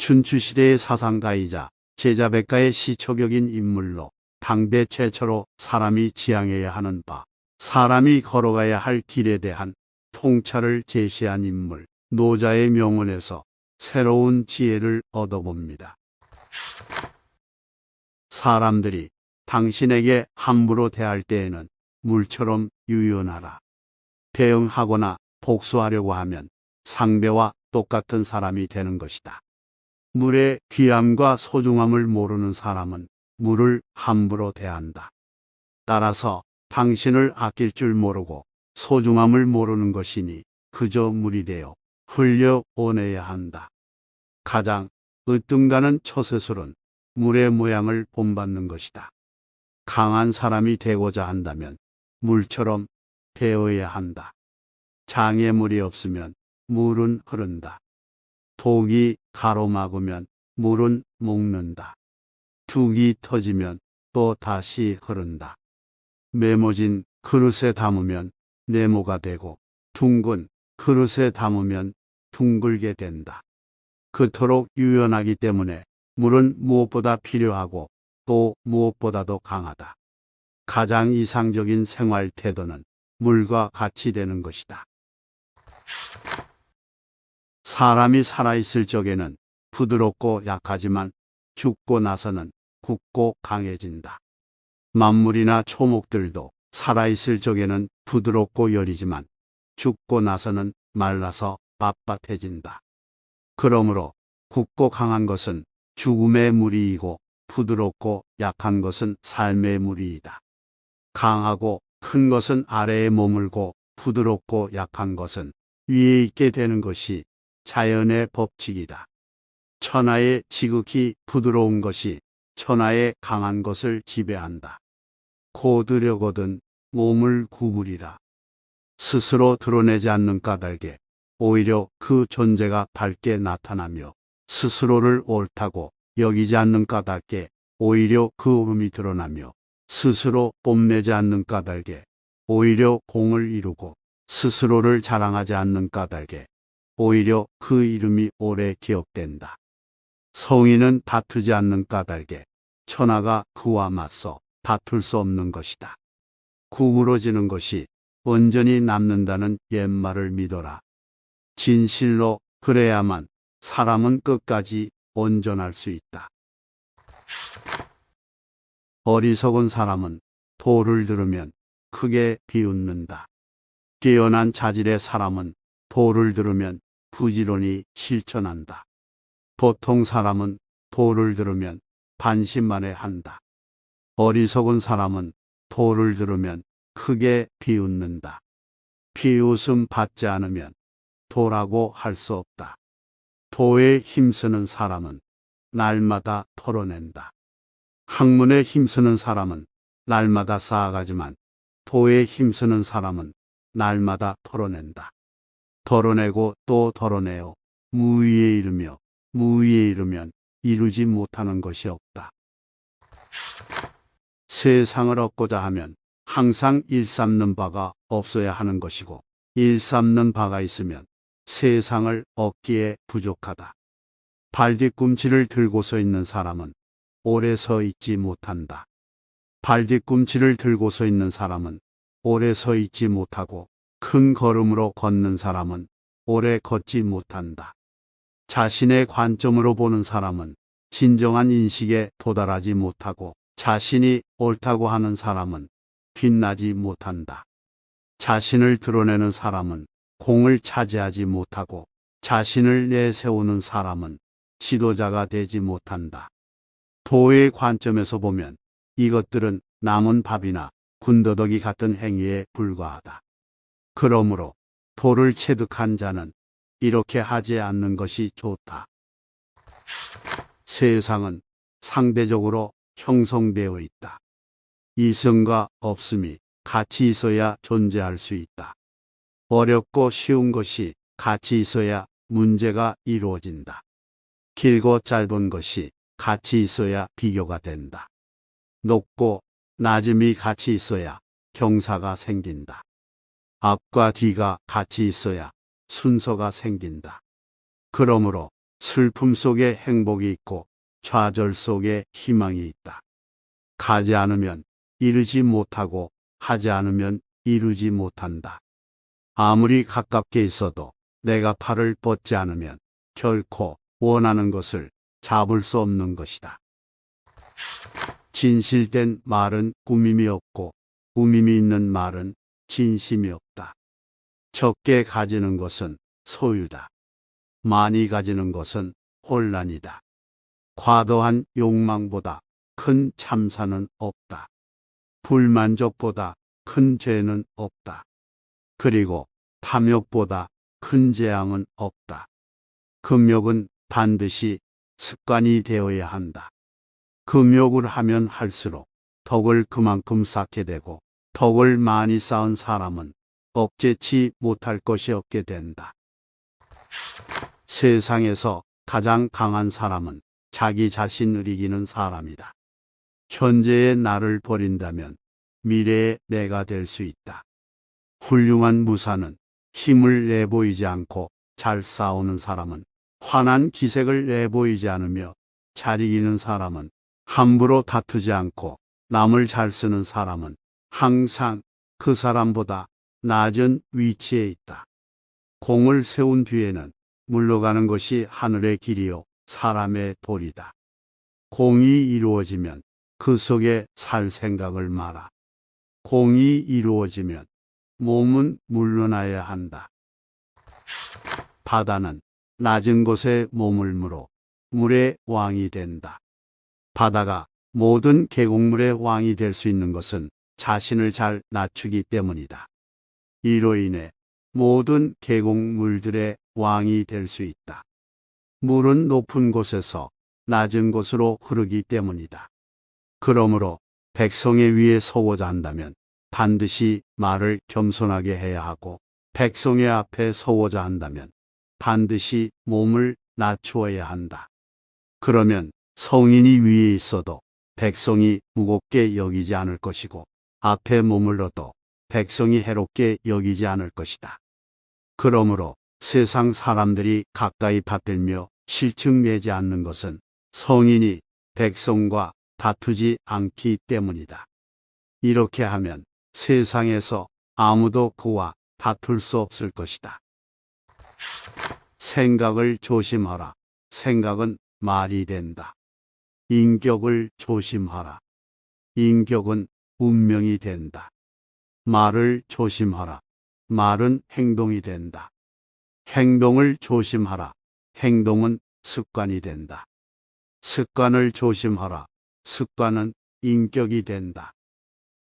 춘추시대의 사상가이자 제자백가의 시초격인 인물로 당대 최초로 사람이 지향해야 하는 바, 사람이 걸어가야 할 길에 대한 통찰을 제시한 인물, 노자의 명언에서 새로운 지혜를 얻어봅니다. 사람들이 당신에게 함부로 대할 때에는 물처럼 유연하라. 대응하거나 복수하려고 하면 상대와 똑같은 사람이 되는 것이다. 물의 귀함과 소중함을 모르는 사람은 물을 함부로 대한다. 따라서 당신을 아낄 줄 모르고 소중함을 모르는 것이니 그저 물이 되어 흘려보내야 한다. 가장 으뜸가는 처세술은 물의 모양을 본받는 것이다. 강한 사람이 되고자 한다면 물처럼 되어야 한다. 장애물이 없으면 물은 흐른다. 독이 가로막으면 물은 녹는다. 둑이 터지면 또 다시 흐른다. 메모진 그릇에 담으면 네모가 되고 둥근 그릇에 담으면 둥글게 된다. 그토록 유연하기 때문에 물은 무엇보다 필요하고 또 무엇보다도 강하다. 가장 이상적인 생활 태도는 물과 같이 되는 것이다. 사람이 살아있을 적에는 부드럽고 약하지만 죽고 나서는 굳고 강해진다. 만물이나 초목들도 살아있을 적에는 부드럽고 여리지만 죽고 나서는 말라서 빳빳해진다. 그러므로 굳고 강한 것은 죽음의 무리이고 부드럽고 약한 것은 삶의 무리이다. 강하고 큰 것은 아래에 머물고 부드럽고 약한 것은 위에 있게 되는 것이 자연의 법칙이다. 천하의 지극히 부드러운 것이 천하의 강한 것을 지배한다. 고드려거든 몸을 구부리라. 스스로 드러내지 않는 까닭에 오히려 그 존재가 밝게 나타나며 스스로를 옳다고 여기지 않는 까닭에 오히려 그 옳음이 드러나며 스스로 뽐내지 않는 까닭에 오히려 공을 이루고 스스로를 자랑하지 않는 까닭에 오히려 그 이름이 오래 기억된다. 성인은 다투지 않는 까닭에 천하가 그와 맞서 다툴 수 없는 것이다. 구부러지는 것이 온전히 남는다는 옛말을 믿어라. 진실로 그래야만 사람은 끝까지 온전할 수 있다. 어리석은 사람은 도를 들으면 크게 비웃는다. 뛰어난 자질의 사람은 도를 들으면 부지런히 실천한다. 보통 사람은 도를 들으면 반신만에 한다. 어리석은 사람은 도를 들으면 크게 비웃는다. 비웃음 받지 않으면 도라고 할 수 없다. 도에 힘쓰는 사람은 날마다 털어낸다. 학문에 힘쓰는 사람은 날마다 쌓아가지만 도에 힘쓰는 사람은 날마다 털어낸다. 털어내고 또 털어내어 무위에 이르며 무위에 이르면 이루지 못하는 것이 없다. 세상을 얻고자 하면 항상 일삼는 바가 없어야 하는 것이고 일삼는 바가 있으면 세상을 얻기에 부족하다. 발뒤꿈치를 들고 서 있는 사람은 오래 서 있지 못한다. 발뒤꿈치를 들고 서 있는 사람은 오래 서 있지 못하고 큰 걸음으로 걷는 사람은 오래 걷지 못한다. 자신의 관점으로 보는 사람은 진정한 인식에 도달하지 못하고 자신이 옳다고 하는 사람은 빛나지 못한다. 자신을 드러내는 사람은 공을 차지하지 못하고 자신을 내세우는 사람은 지도자가 되지 못한다. 도의 관점에서 보면 이것들은 남은 밥이나 군더더기 같은 행위에 불과하다. 그러므로 도를 체득한 자는 이렇게 하지 않는 것이 좋다. 세상은 상대적으로 형성되어 있다. 이성과 없음이 같이 있어야 존재할 수 있다. 어렵고 쉬운 것이 같이 있어야 문제가 이루어진다. 길고 짧은 것이 같이 있어야 비교가 된다. 높고 낮음이 같이 있어야 경사가 생긴다. 앞과 뒤가 같이 있어야 순서가 생긴다. 그러므로 슬픔 속에 행복이 있고 좌절 속에 희망이 있다. 가지 않으면 이루지 못하고 하지 않으면 이루지 못한다. 아무리 가깝게 있어도 내가 팔을 뻗지 않으면 결코 원하는 것을 잡을 수 없는 것이다. 진실된 말은 꾸밈이 없고 꾸밈이 있는 말은 진심이 없다. 적게 가지는 것은 소유다. 많이 가지는 것은 혼란이다. 과도한 욕망보다 큰 참사는 없다. 불만족보다 큰 죄는 없다. 그리고 탐욕보다 큰 재앙은 없다. 금욕은 반드시 습관이 되어야 한다. 금욕을 하면 할수록 덕을 그만큼 쌓게 되고 덕을 많이 쌓은 사람은 억제치 못할 것이 없게 된다. 세상에서 가장 강한 사람은 자기 자신을 이기는 사람이다. 현재의 나를 버린다면 미래의 내가 될 수 있다. 훌륭한 무사는 힘을 내보이지 않고 잘 싸우는 사람은 환한 기색을 내보이지 않으며 잘 이기는 사람은 함부로 다투지 않고 남을 잘 쓰는 사람은 항상 그 사람보다 낮은 위치에 있다. 공을 세운 뒤에는 물러가는 것이 하늘의 길이요 사람의 도리다. 공이 이루어지면 그 속에 살 생각을 마라. 공이 이루어지면 몸은 물러나야 한다. 바다는 낮은 곳에 머물므로 물의 왕이 된다. 바다가 모든 계곡물의 왕이 될 수 있는 것은 자신을 잘 낮추기 때문이다. 이로 인해 모든 계곡물들의 왕이 될 수 있다. 물은 높은 곳에서 낮은 곳으로 흐르기 때문이다. 그러므로 백성의 위에 서고자 한다면 반드시 말을 겸손하게 해야 하고 백성의 앞에 서고자 한다면 반드시 몸을 낮추어야 한다. 그러면 성인이 위에 있어도 백성이 무겁게 여기지 않을 것이고 앞에 머물러도 백성이 해롭게 여기지 않을 것이다. 그러므로 세상 사람들이 가까이 받들며 실증내지 않는 것은 성인이 백성과 다투지 않기 때문이다. 이렇게 하면 세상에서 아무도 그와 다툴 수 없을 것이다. 생각을 조심하라. 생각은 말이 된다. 인격을 조심하라. 인격은 운명이 된다. 말을 조심하라. 말은 행동이 된다. 행동을 조심하라. 행동은 습관이 된다. 습관을 조심하라. 습관은 인격이 된다.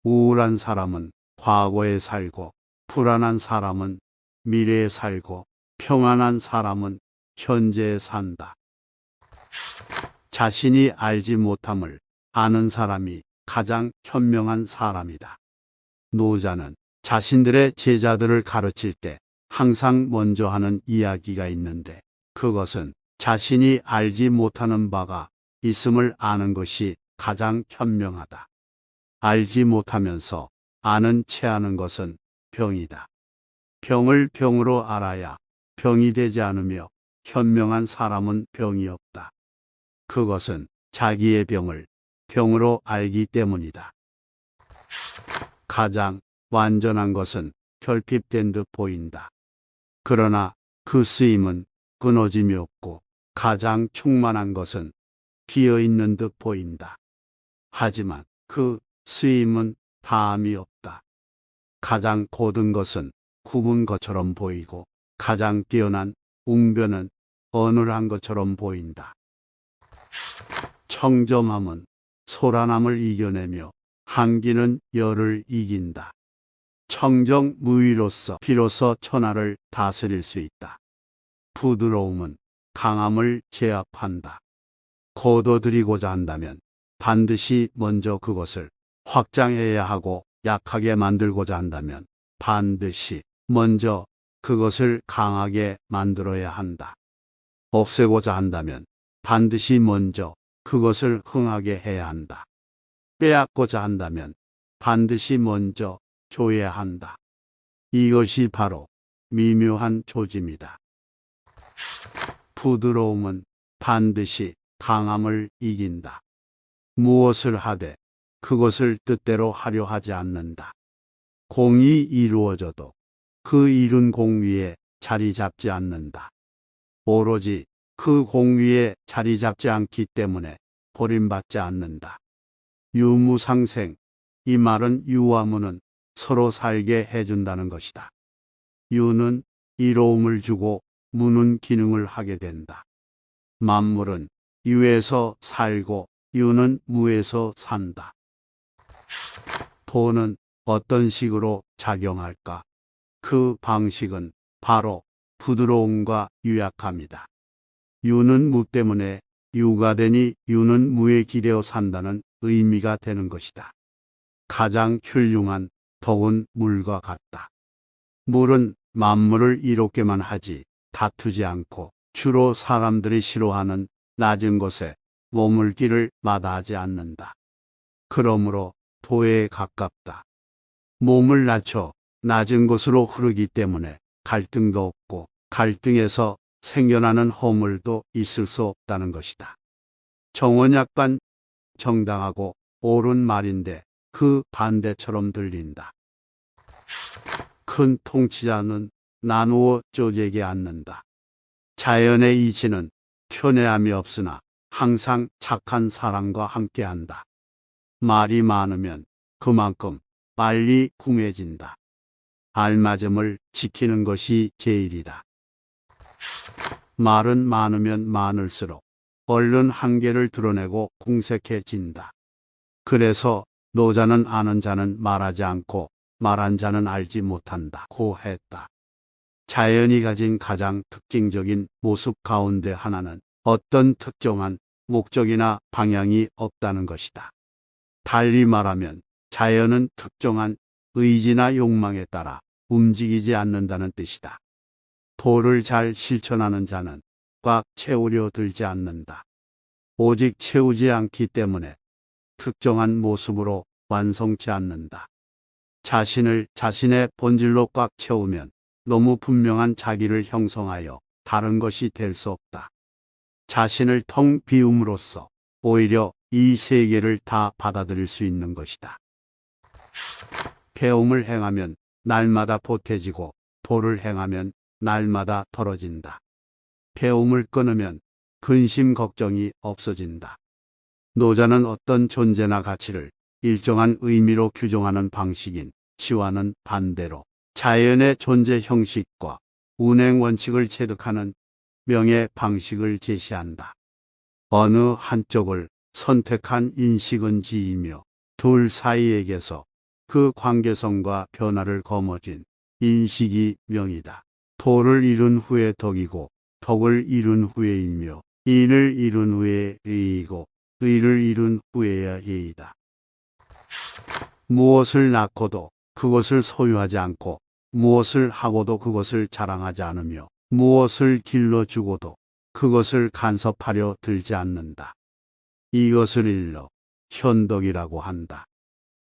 우울한 사람은 과거에 살고, 불안한 사람은 미래에 살고, 평안한 사람은 현재에 산다. 자신이 알지 못함을 아는 사람이 가장 현명한 사람이다. 노자는 자신들의 제자들을 가르칠 때 항상 먼저 하는 이야기가 있는데 그것은 자신이 알지 못하는 바가 있음을 아는 것이 가장 현명하다. 알지 못하면서 아는 체 하는 것은 병이다. 병을 병으로 알아야 병이 되지 않으며 현명한 사람은 병이 없다. 그것은 자기의 병을 병으로 알기 때문이다. 가장 완전한 것은 결핍된 듯 보인다. 그러나 그 쓰임은 끊어짐이 없고 가장 충만한 것은 비어있는 듯 보인다. 하지만 그 쓰임은 다함이 없다. 가장 고든 것은 굽은 것처럼 보이고 가장 뛰어난 웅변은 어눌한 것처럼 보인다. 청정함은 소란함을 이겨내며 한기는 열을 이긴다. 청정무의로서 비로소 천하를 다스릴 수 있다. 부드러움은 강함을 제압한다. 거둬들이고자 한다면 반드시 먼저 그것을 확장해야 하고 약하게 만들고자 한다면 반드시 먼저 그것을 강하게 만들어야 한다. 없애고자 한다면 반드시 먼저 그것을 흥하게 해야 한다. 빼앗고자 한다면 반드시 먼저 줘야 한다. 이것이 바로 미묘한 조짐이다. 부드러움은 반드시 강함을 이긴다. 무엇을 하되 그것을 뜻대로 하려 하지 않는다. 공이 이루어져도 그 이룬 공 위에 자리 잡지 않는다. 오로지 그 공 위에 자리 잡지 않기 때문에 버림받지 않는다. 유무상생, 이 말은 유와 무는 서로 살게 해준다는 것이다. 유는 이로움을 주고 무는 기능을 하게 된다. 만물은 유에서 살고 유는 무에서 산다. 도는 어떤 식으로 작용할까? 그 방식은 바로 부드러움과 유약함이다. 유는 무 때문에 유가 되니 유는 무에 기대어 산다는 의미가 되는 것이다. 가장 훌륭한 덕은 물과 같다. 물은 만물을 이롭게만 하지 다투지 않고 주로 사람들이 싫어하는 낮은 곳에 머물기를 마다하지 않는다. 그러므로 도에 가깝다. 몸을 낮춰 낮은 곳으로 흐르기 때문에 갈등도 없고 갈등에서 생겨나는 허물도 있을 수 없다는 것이다. 정언약간 정당하고 옳은 말인데 그 반대처럼 들린다. 큰 통치자는 나누어 쪼개게 않는다. 자연의 이치는 편애함이 없으나 항상 착한 사람과 함께한다. 말이 많으면 그만큼 빨리 궁해진다. 알맞음을 지키는 것이 제일이다. 말은 많으면 많을수록 얼른 한계를 드러내고 궁색해진다. 그래서 노자는 아는 자는 말하지 않고 말한 자는 알지 못한다고 했다. 자연이 가진 가장 특징적인 모습 가운데 하나는 어떤 특정한 목적이나 방향이 없다는 것이다. 달리 말하면 자연은 특정한 의지나 욕망에 따라 움직이지 않는다는 뜻이다. 도를 잘 실천하는 자는 꽉 채우려 들지 않는다. 오직 채우지 않기 때문에 특정한 모습으로 완성치 않는다. 자신을 자신의 본질로 꽉 채우면 너무 분명한 자기를 형성하여 다른 것이 될 수 없다. 자신을 텅 비움으로써 오히려 이 세계를 다 받아들일 수 있는 것이다. 배움을 행하면 날마다 보태지고 도를 행하면 날마다 벌어진다. 배움을 끊으면 근심 걱정이 없어진다. 노자는 어떤 존재나 가치를 일정한 의미로 규정하는 방식인 치와는 반대로 자연의 존재 형식과 운행 원칙을 체득하는 명예 방식을 제시한다. 어느 한쪽을 선택한 인식은 지이며 둘 사이에게서 그 관계성과 변화를 거머쥔 인식이 명이다. 도를 이룬 후에 덕이고 덕을 이룬 후에 이며 인을 이룬 후에 의이고 의를 이룬 후에야 예이다. 무엇을 낳고도 그것을 소유하지 않고 무엇을 하고도 그것을 자랑하지 않으며 무엇을 길러주고도 그것을 간섭하려 들지 않는다. 이것을 일러 현덕이라고 한다.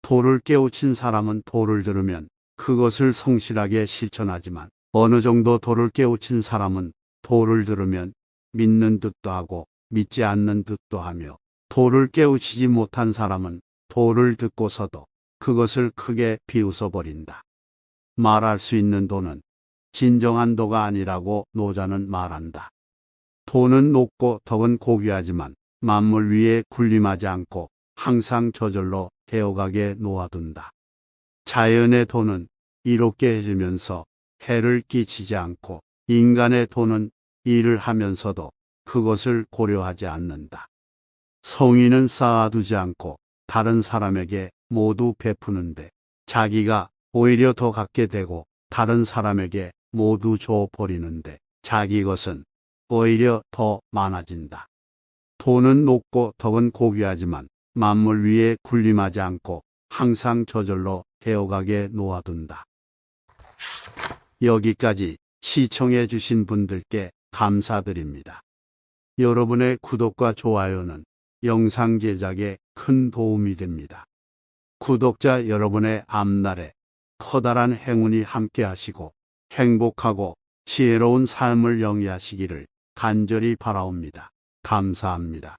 도를 깨우친 사람은 도를 들으면 그것을 성실하게 실천하지만 어느 정도 도를 깨우친 사람은 도를 들으면 믿는 듯도 하고 믿지 않는 듯도 하며 도를 깨우치지 못한 사람은 도를 듣고서도 그것을 크게 비웃어 버린다. 말할 수 있는 도는 진정한 도가 아니라고 노자는 말한다. 도는 높고 덕은 고귀하지만 만물 위에 군림하지 않고 항상 저절로 되어가게 놓아둔다. 자연의 도는 이롭게 해주면서 해를 끼치지 않고 인간의 도는 일을 하면서도 그것을 고려하지 않는다. 성의는 쌓아두지 않고 다른 사람에게 모두 베푸는데 자기가 오히려 더 갖게 되고 다른 사람에게 모두 줘버리는데 자기 것은 오히려 더 많아진다. 도는 높고 덕은 고귀하지만 만물 위에 군림하지 않고 항상 저절로 되어가게 놓아둔다. 여기까지 시청해 주신 분들께 감사드립니다. 여러분의 구독과 좋아요는 영상 제작에 큰 도움이 됩니다. 구독자 여러분의 앞날에 커다란 행운이 함께 하시고 행복하고 지혜로운 삶을 영위하시기를 간절히 바라옵니다. 감사합니다.